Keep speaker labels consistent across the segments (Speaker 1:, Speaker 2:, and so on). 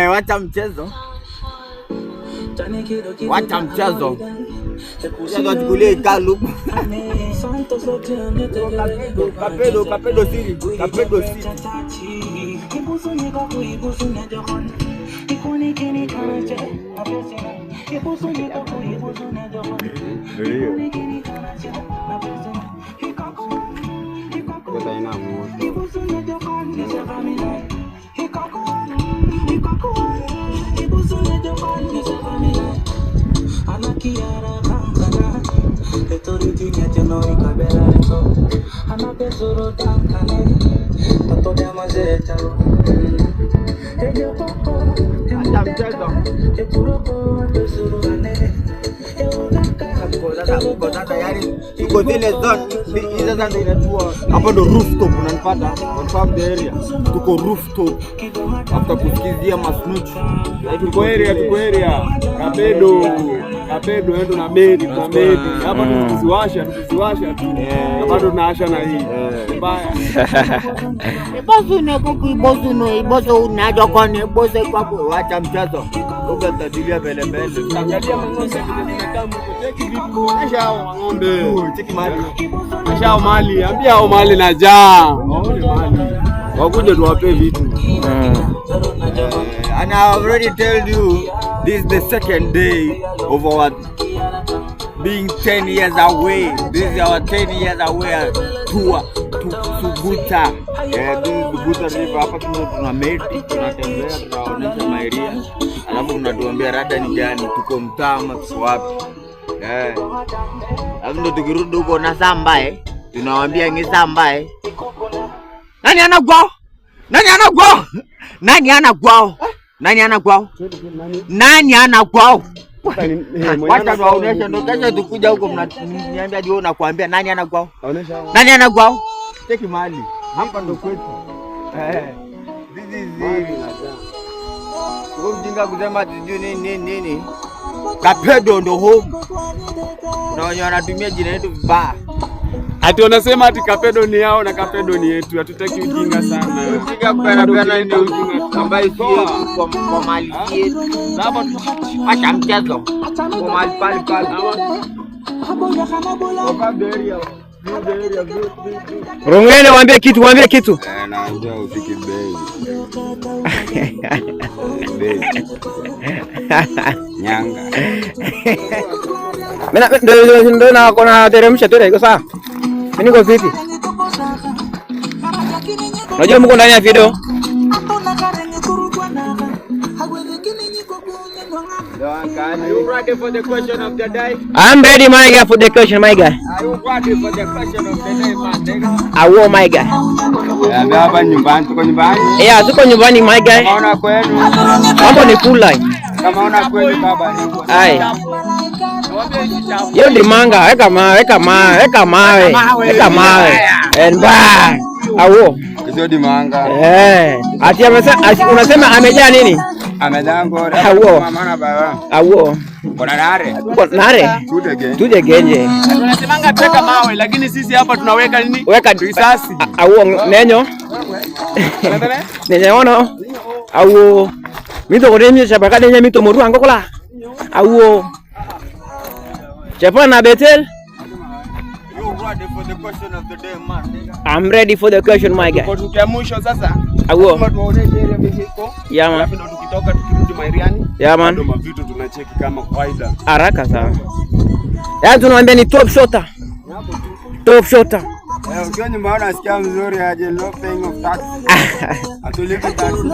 Speaker 1: Wacha mchezo. Wacha mchezo. Sasa tukulie Kalu. Kapedo siri. Kapedo siri. Hapa ndo rooftop unanipata, confirm the area. Tuko rooftop. After kusikizia masnuchi.
Speaker 2: Tuko area. Kapedo endo na bedi. Hapa tukiziwasha tu. Hapa tunaasha na hii. Mbaya.
Speaker 1: Ibozo unaja kwa neboze kwa wacha mchezo. Uga tadilia bele.
Speaker 2: Angalia ng'ombe zinakambo kuteki vitu kuonesha hao ng'ombe. Cheki mali. Acha hao mali, ambia hao mali na jaa. Waone mali. Wakuje tuwape vitu.
Speaker 1: And I already told you this is the second day of our being 10 years away. This is our 10 years away tour to Suguta. Suguta River. Hapa tuna meti, tunatembea, tunaonesha maeria. Alafu tunatuambia rada ni gani, tuko mtama, tuko wapi. Alafu ndo tukirudi huko na sambae, tunawaambia ngi sambae. Nani anagwao? Wacha tuwaoneshe, ndo kesho tukuja huko mnaniambia jioni nakwambia nani anagwao? Nani anagwao? Cheki mali. Hapa ndo kwetu. This is mjinga kusema tujue nini. Kapedo ndo home. Na wenye wanatumia jina letu vibaya.
Speaker 2: Ati wanasema ati Kapedo ni yao na Kapedo ni yetu. Hatutaki ujinga sana.
Speaker 1: Ujinga kupeana ni ujinga ambaye si yetu kwa mali yetu.
Speaker 2: Hapa
Speaker 1: acha mchezo. Kwa mali pale.
Speaker 3: Rongele waambie kitu.
Speaker 2: Naambia usiki bei. Nyanga.
Speaker 3: Mimi ndo na kona teremsha tu iko sawa. Mimi niko vipi? Unajua mko ndani ya video?
Speaker 1: Are you ready for the question of the day?
Speaker 3: I'm ready, my guy, for the question, my guy.
Speaker 1: Are you ready for the question of the day, my nigga?
Speaker 3: I will, my guy.
Speaker 2: Hapa nyumbani, tuko nyumbani?
Speaker 3: Yeah, tuko nyumbani, my guy.
Speaker 2: Unaona kwenu?
Speaker 3: Hapo ni full line.
Speaker 2: Kama unaona kwenu baba ni.
Speaker 3: Ai. Hiyo ni manga, weka mawe. And bye. Awo.
Speaker 2: Hiyo ni manga.
Speaker 3: Ati unasema amejaa nini?
Speaker 2: Amejaa ngora.
Speaker 3: Awo.
Speaker 2: Mama na baba.
Speaker 3: Awo.
Speaker 2: Kuna nare.
Speaker 3: Tuje genje.
Speaker 2: Tunasemanga tuweka mawe lakini sisi hapa tunaweka nini?
Speaker 3: Weka
Speaker 2: risasi.
Speaker 3: Awo nenyo. Nenyo ono. Awo. Mito kodemio shabaka denye mito moru angokola. Awo. Chapa na Betel.
Speaker 1: Ready for the question of the day, man, nigga?
Speaker 3: I'm ready for the question, my guy.
Speaker 2: Kwa tukia mwisho sasa.
Speaker 3: Awo.
Speaker 2: Tunaonesha area bihiko.
Speaker 3: Yeah, man.
Speaker 2: Alafu ndo tukitoka tukirudi Mairiani.
Speaker 3: Yeah, man.
Speaker 2: Ndo mavitu tunacheki kama kawaida.
Speaker 3: Haraka sana. Tunawaambia ni top shota.
Speaker 2: Ukiwa nyumbani unasikia mzuri aje, low paying of tax.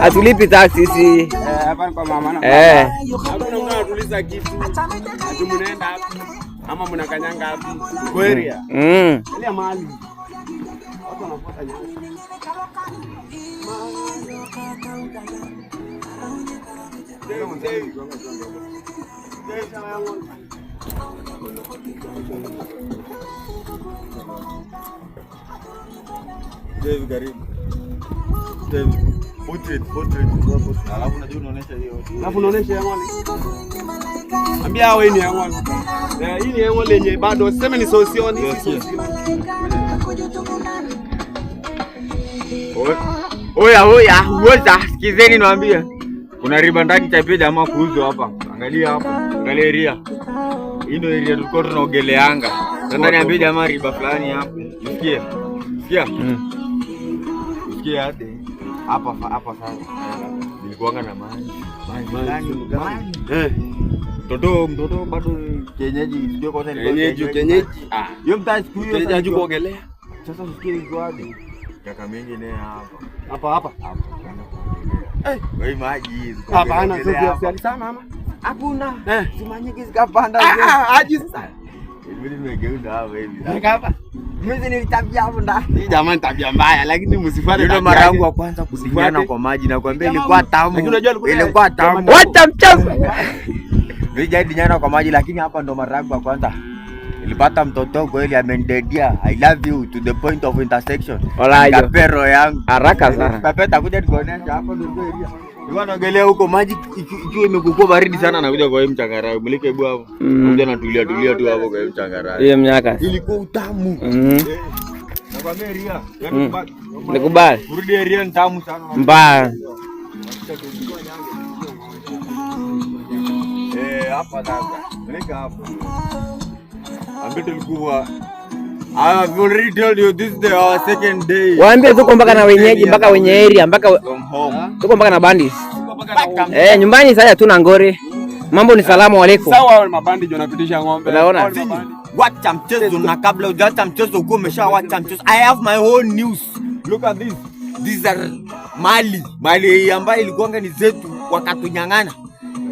Speaker 3: Atulipi tax sisi.
Speaker 2: Hapa kwa mama na baba. Hakuna mtu anatuliza kitu. Ati mnaenda hapo ama mnakanyanga hapo. Kweli. Ile mali. Watu wanafuata nyasi.
Speaker 1: Dave karibu. Dave. Portrait. Alafu unajua unaonesha hiyo.
Speaker 2: Alafu unaonesha ya mwali. Ambia wewe ni ya mwali. Hii ni ya mwali yenye bado sema ni sosioni.
Speaker 1: Oya, sikizeni niwaambie. Kuna riba ndani cha pia jamaa kuuzo hapa. Angalia hapa. Angalia area. Hii ndio area tulikuwa tunaogeleanga. Sasa niambie jamaa riba fulani hapa. Sikia. Sikia. Sikia hadi. Hapa sasa. Nilikuanga na maji. Mtoto bado kienyeji sio kwa nini kienyeji. Hiyo mtaa siku hiyo kienyeji kuogelea. Sasa usikili iko wapi? Kaka mingi naye hapa. Wewe maji hizo.
Speaker 2: Hapana sio sana ama?
Speaker 1: Hakuna. Sima nyingi zikapanda.
Speaker 2: Aje sasa.
Speaker 1: Mimi nimegeuza hapo hivi.
Speaker 2: Hapa.
Speaker 1: Mimi ni tabia hapo ndani.
Speaker 2: Hii jamani tabia mbaya lakini msifuate.
Speaker 1: Ndio mara yangu ya kwanza kusinyana kwa maji na kuambia ilikuwa tamu.
Speaker 2: Lakini unajua
Speaker 1: ilikuwa tamu.
Speaker 3: Wacha mchezo.
Speaker 1: Nilijadi nyana kwa maji lakini hapa ndo mara yangu ya kwanza. Nilipata mtoto kweli amenidedia. I love you to the point of intersection. Kapero yangu.
Speaker 3: Haraka sana.
Speaker 1: Pepeta kuja nikuonesha hapo ndio area. Nilikuwa naogelea huko maji ikiwa imekukua baridi sana na kuja kwa hii mchangarawe. Mulike hebu hapo. Kuja na tulia tu hapo kwa hii mchangarawe.
Speaker 3: Hiyo mnyaka.
Speaker 1: Ilikuwa utamu. Nakwambia area.
Speaker 3: Nikubali.
Speaker 1: Kurudi area ni tamu sana.
Speaker 3: Mbaya.
Speaker 1: Hapa sasa. Mulike hapo. Ambito ilikuwa I have already told you this is our second day.
Speaker 3: Waambie tuko mpaka na wenyeji mpaka wenye area mpaka tuko mpaka na bandis. Nyumbani sasa tuna ngore. Mambo ni salamu alaykum.
Speaker 2: Sawa wale mabandi ndio wanapitisha ng'ombe.
Speaker 3: Unaona?
Speaker 1: Wacha mchezo na kabla hujaacha mchezo uko umeshawacha mchezo. I have my own news. Look at this. These are mali ambayo ilikuanga ni zetu wakatunyang'ana.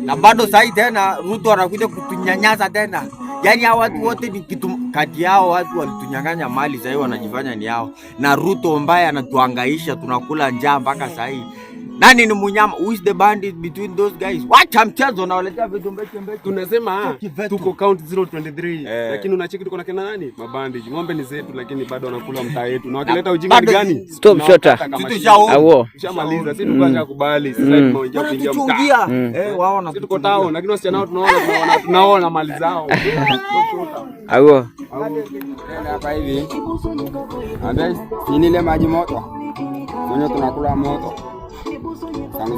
Speaker 1: Na bado sasa tena Ruto anakuja kutunyanyasa tena. Yaani hao watu wote ni kitu kati yao watu walitunyang'anya mali sasa wanajifanya ni hao. Na Ruto ambaye anatuhangaisha tunakula njaa mpaka sasa. Nani ni munyama? Who is the bandit between those guys? Wacha mchezo na waletea vitu mbeki.
Speaker 2: Tunasema tuko count 023 lakini unacheki tuko na kina nani? Mabandi. Ng'ombe ni zetu lakini bado wanakula mtaa yetu. Na wakileta ujinga gani?
Speaker 3: Stop shota. Awo.
Speaker 2: Tushamaliza. Sisi tukaanza kubali. Sasa tunaingia kuingia mtaa.
Speaker 1: Wao na
Speaker 2: tuko town lakini wasichana wao tunaona mali zao.
Speaker 3: Awo.
Speaker 2: Hapa hivi. Ande ni ile maji moto. Mwenye tunakula moto.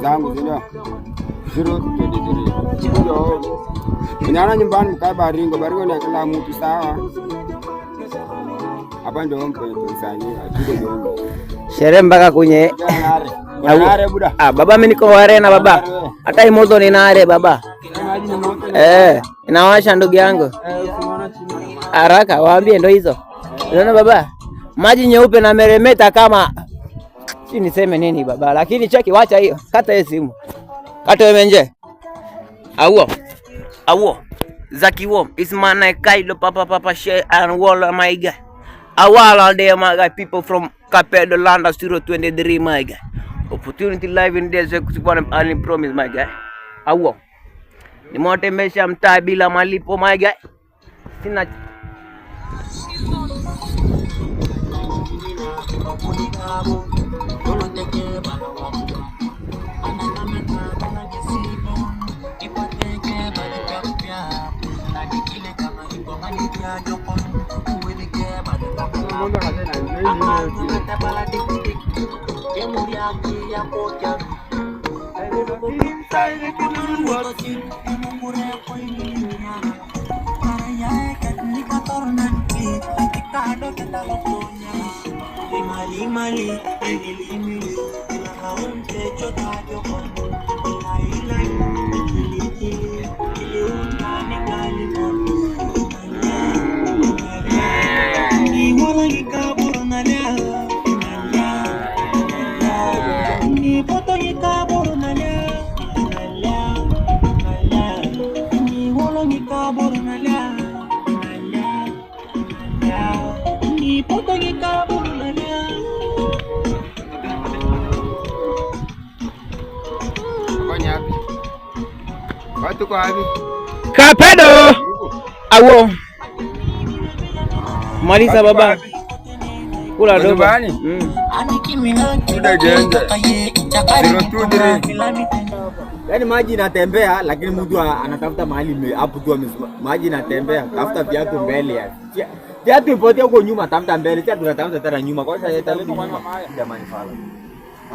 Speaker 2: Zangu zile 023. Unaona nyumbani mkae baringo ni kila mtu sawa. Hapa ndio mpo Tanzania.
Speaker 3: Sherehe mpaka kwenye
Speaker 2: Ngare buda.
Speaker 3: Baba mimi niko ware na baba. Hata hii moto ni nare baba. Inawasha ndugu yangu. Haraka waambie ndio hizo. Unaona baba? Maji nyeupe na meremeta kama si niseme nini baba, lakini cheki wacha hiyo. Kata hiyo simu. Kata wewe nje. Awo. Zaki Wom. Ismana Kailo papa share and wall my guy. Awala there my guy, people from Capedo land 023 my guy. Opportunity live in there I promise my guy. Awo. Nimewatembesha mtaa bila malipo my guy. Sina
Speaker 2: watu kwa hivi
Speaker 3: Capedo. Awo. Malisa baba. Kula dogo.
Speaker 1: Yaani maji inatembea lakini mtu anatafuta mahali hapo tu maji inatembea. Tafuta viatu mbele ya. Viatu ipotea huko nyuma, tafuta mbele. Sasa tunatafuta tena nyuma. Kwa sababu italeta nyuma. Jamani fala.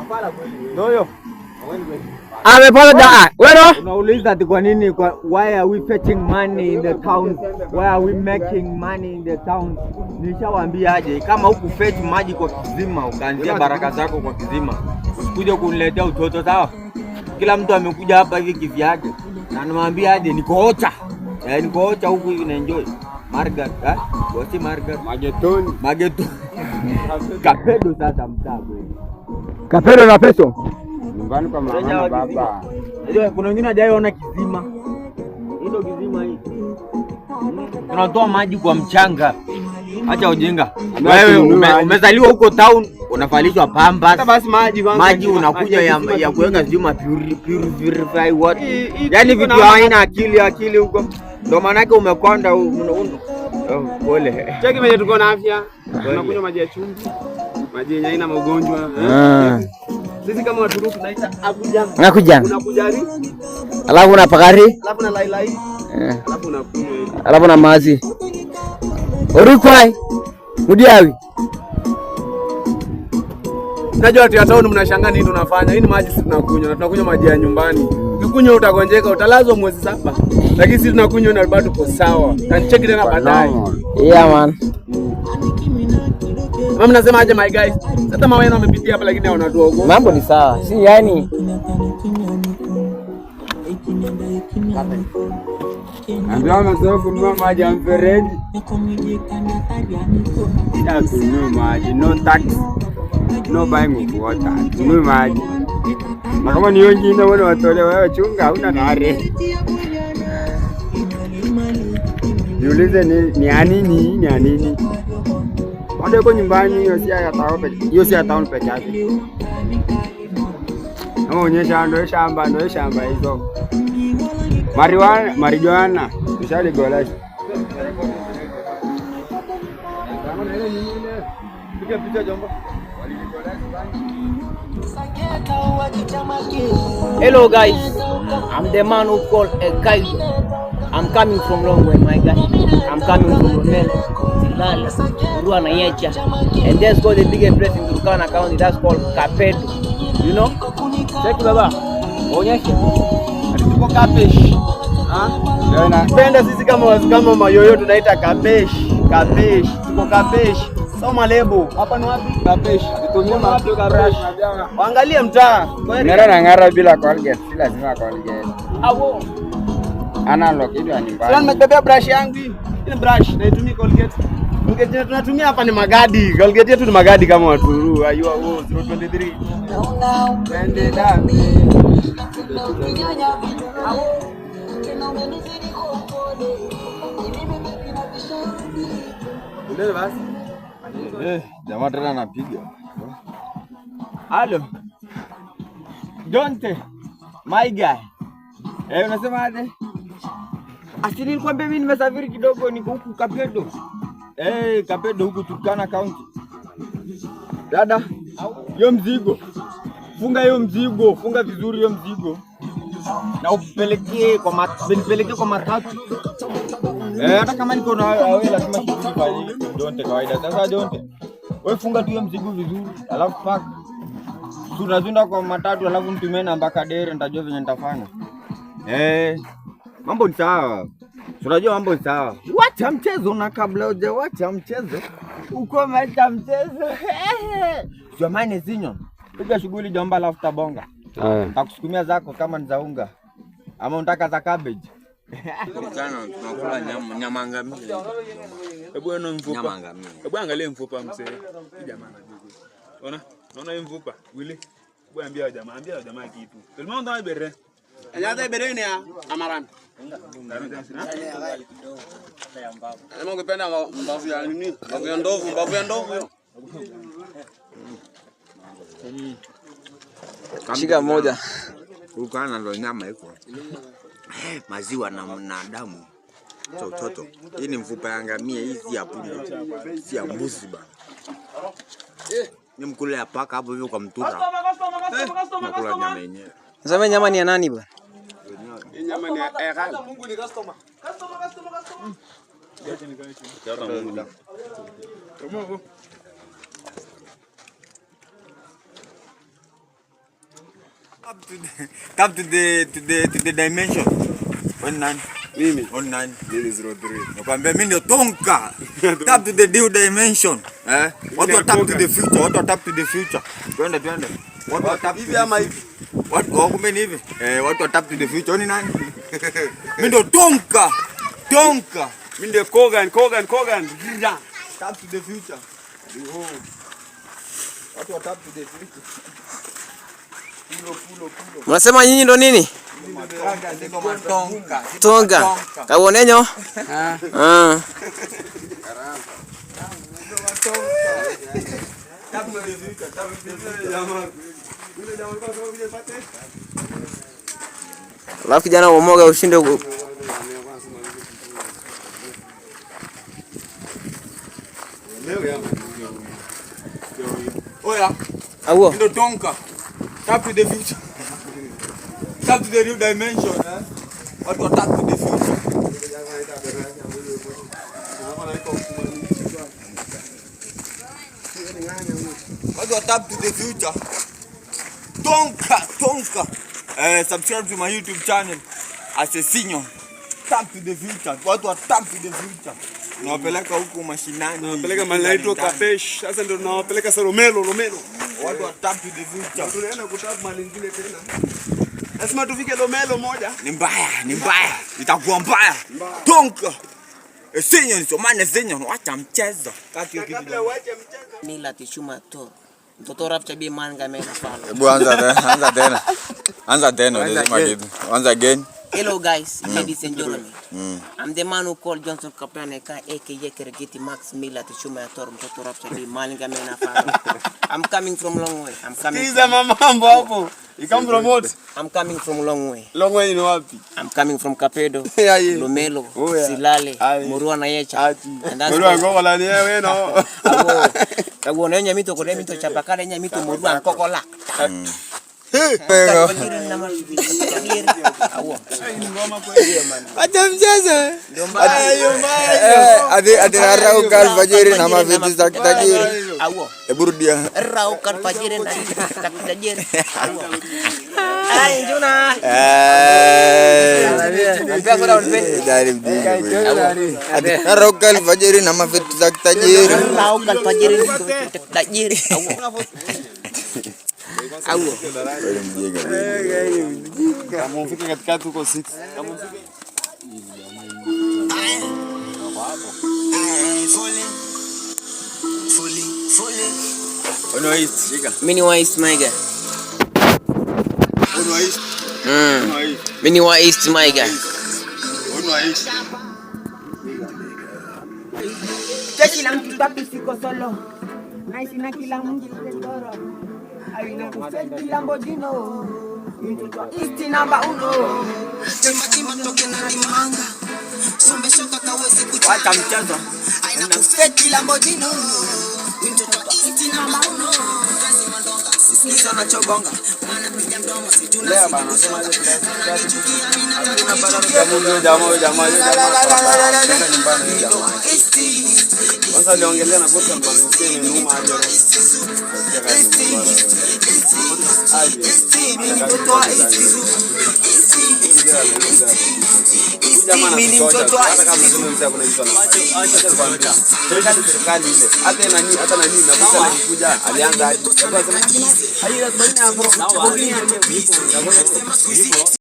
Speaker 1: Fala kweli. Ndio.
Speaker 3: amepata wewe
Speaker 1: unauliza ati kwa nini why are we fetching money in the town? Why are we making money in the town? Nishawaambia aje kama huku fetch maji kwa kizima ukaanzia baraka zako kwa kizima. Usikuje kuniletea utoto sawa? Kila mtu amekuja hapa hivi kivyake. Na nimwambia aje niko ocha huku hivi na enjoy. Margaret, wasi Margaret Mageton. Kapedo sasa mtaa kweli.
Speaker 3: Kapedo na peso.
Speaker 2: Nyumbani kwa mama na baba.
Speaker 1: Ndio kuna wengine hajaona kizima. Hilo kizima hii. Tunatoa maji kwa mchanga. Acha ujinga. Wewe umezaliwa huko town, unavalishwa pamba.
Speaker 2: Hata basi maji
Speaker 1: unakuja ya kuweka sijuma purify what. Yaani vitu haina akili huko. Ndio maana yake umekonda pole.
Speaker 2: Cheki mwenye tuko na afya. Tunakunywa maji ya chumvi. Maji yenye haina magonjwa. Sisi kama watu tunaita
Speaker 3: Akujana.
Speaker 2: Unakujari?
Speaker 3: Alafu na pakari?
Speaker 2: Alafu na lailai. Alafu na kunywa hivi.
Speaker 3: Alafu na mazi. Orikwai. Mudiawi.
Speaker 2: Unajua watu ya town mnashangaa nini tunafanya? Hii ni maji sisi tunakunywa na tunakunywa maji ya nyumbani. Ukikunywa utagonjeka, utalazwa mwezi 7. Lakini sisi tunakunywa na bado tuko sawa. Tancheki tena baadaye.
Speaker 3: Yeah man.
Speaker 2: Mama mnasema aje my guys? Sasa mama wenu wamepitia hapa lakini hawana dogo.
Speaker 3: Mambo ni sawa. Si yani
Speaker 2: ndio amesema kununua maji ya mfereji. Ya kununua maji, no tax, no buying of water. Kununua maji. Na kama ni wengine wale watolewa wewe chunga huna nare. Niulize ni anini? Wanda yuko nyumbani hiyo si ya town peke yake. Naonyesha ndio shamba hizo. Marijuana tushali gola.
Speaker 3: hello guys, I'm the man who called a guide. I'm coming from Longwe, my guy. I'm coming from Ronel, Tilala, Ruana Yecha. And there's got the biggest place in Turkana County, that's called Kapedo. You know? Check baba. Onyeshe.
Speaker 2: Tuko Kapesh. Napenda sisi kama mayoyo tunaita Kapesh. Tuko Kapesh. Soma lebo. Hapa ni wapi? Kapesh. Tutumie mafuta Kapesh. Waangalie mtaa.
Speaker 1: Ngara bila Colgate, si lazima Colgate.
Speaker 2: Awo.
Speaker 1: Analog ile ni mbaya.
Speaker 2: Sasa nimebeba brush yangu hii. Ile brush naitumia Colgate. Colgate tunatumia hapa ni magadi. Colgate yetu ni magadi kama watu. Ayua 023. Pende dami. Ndio basi.
Speaker 1: Jamaa tena anapiga.
Speaker 2: Halo.
Speaker 1: Donte. My guy. Unasema aje? Asili nilikwambia mimi nimesafiri kidogo niko huku Kapedo. Kapedo huku Turkana County. Dada, hiyo mzigo. Funga vizuri hiyo mzigo. Na upelekee kwa matatu. Hata kama niko na wewe lazima kifanye Donte kawaida. Sasa Donte, wewe funga tu hiyo mzigo vizuri, alafu pack. Tunazunda kwa matatu alafu mtumie namba kadere nitajua venye nitafanya. Mambo ni sawa. Tunajua mambo ni sawa. Wacha mchezo na kabla hujawacha mchezo. Uko maisha mchezo. Jamani zinyo. Piga shughuli jomba alafu tabonga. Takusukumia zako kama ni za unga. Ama unataka za cabbage.
Speaker 4: Sana tunakula nyama ngamia.
Speaker 2: Hebu eno mfupa.
Speaker 4: Nyama ngamia.
Speaker 2: Hebu angalia mfupa mzee. Hii jamaa anajua. Unaona hii mfupa? Wili. Hebu ambia jamaa kitu. Tulimao ndo ibere. Anyata ibere ni amaran. Ama ungependa mbavu ya nini? Mbavu ya ndovu hiyo.
Speaker 3: shika moja.
Speaker 4: Turkana ndo nyama iko. Maziwa na damu. Toto. Hii ni mfupa ya ngamia, hii si ya punda. Si ya mbuzi bana. Ni mkule ya paka hapo hivyo kwa mtura. Nakula nyama yenyewe.
Speaker 3: Nasema nyama ni ya nani bwana?
Speaker 2: Nyama ni ya
Speaker 4: Mungu ni customer.
Speaker 1: Come to the dimension. On 9.
Speaker 2: Mimi.
Speaker 1: On 9.
Speaker 2: Mimi 03.
Speaker 1: Nakwambia mimi ndio Tonka. Tap to the new dimension. Watu wa tap to the future. Watu wa tap to the future. Twende. Watu wa tap
Speaker 2: hivi ama hivi.
Speaker 1: Watu kumbe ni hivi. Watu wa tap to the future. Ni nani? Mimi ndio Tonka.
Speaker 2: Mimi ndio Kogan.
Speaker 1: Tap to the future. Watu wa tap to the future. Pulo.
Speaker 3: Mnasema nyinyi ndo nini? Tonga. Kawonenyo? Alafu kijana umoga ushinde
Speaker 1: Oya.
Speaker 3: Awo.
Speaker 1: Ndio Tonka. Tap to the future. Tap to the new dimension. Watu wa tap to the future. Watu wa tap to the future. Tonka. Subscribe to my YouTube channel as a senior. Tap to the future. Watu wa tap to the future. Nawapeleka huko mashinani.
Speaker 2: Nawapeleka Malaito Kapesh. Sasa ndio nawapeleka Romelo.
Speaker 1: Watu wa tap to the future.
Speaker 2: Tunaenda kutap mali nyingine tena. Lazima tufike Romelo moja.
Speaker 1: Ni mbaya. Itakuwa mbaya. Tonka. Senior ni somane senior. Wacha mchezo.
Speaker 2: Kabla uache mchezo.
Speaker 3: Mila tishuma to. Mtoto rafcha bi manga mena pala.
Speaker 4: Hebu anza tena. Once again.
Speaker 3: Hello guys, ladies and gentlemen. I'm the man who called Johnson Kapaneka, aka Kergiti Max Mila Tishuma Tor mtoto rafcha bi manga mena pala. I'm coming from long way.
Speaker 2: Sikiza mambo hapo. You come from what?
Speaker 3: I'm coming from long way.
Speaker 2: Long way ni wapi?
Speaker 3: I'm coming from Kapedo, Lomelo, Silale, Murua na Yecha.
Speaker 2: Murua ngola ni wewe no.
Speaker 3: Awo na nyamito ko mito chapakale nyamito Murua nkokola.
Speaker 4: Pero
Speaker 2: acha mchezo.
Speaker 4: adi rauka alfajiri na mavitu za kitajiri.
Speaker 3: Awo.
Speaker 4: Eburudia.
Speaker 3: Rauka alfajiri na kitajiri. Awo. Ay Juna.
Speaker 4: Adi rauka alfajiri na mavitu za kitajiri.
Speaker 3: Rauka alfajiri na kitajiri. Awo.
Speaker 2: Kama ufike katika tuko 6. Kama ufike fully. Ono east, shika.
Speaker 3: Mini wa east my guy.
Speaker 2: Ono east.
Speaker 3: Mini wa east my guy.
Speaker 2: Ono east.
Speaker 5: Kila mtu papi siko solo. Nice na kila mtu ndoro. Aina kufeti Lamborghini. East number 1.
Speaker 6: Tema toke na limanga. Sombe shoka kawezi kucheza.
Speaker 1: Wacha mchezo.
Speaker 6: Aina kufeti Lamborghini. Mtoto East number 1. Kazi mandonga. Sisi sana chobonga. Maana piga mdomo situna.
Speaker 2: Lea bana sema hiyo hakuna bana jamaa. Kwenda nyumbani jamaa. Kwanza aliongelea na bosi mwanamke ni numa aje. Mimi mtoto hata kama mzee kuna mtu anakuambia serikali ile hata nani na bosi alikuja alianza aje. Sasa hayo lazima ni afro.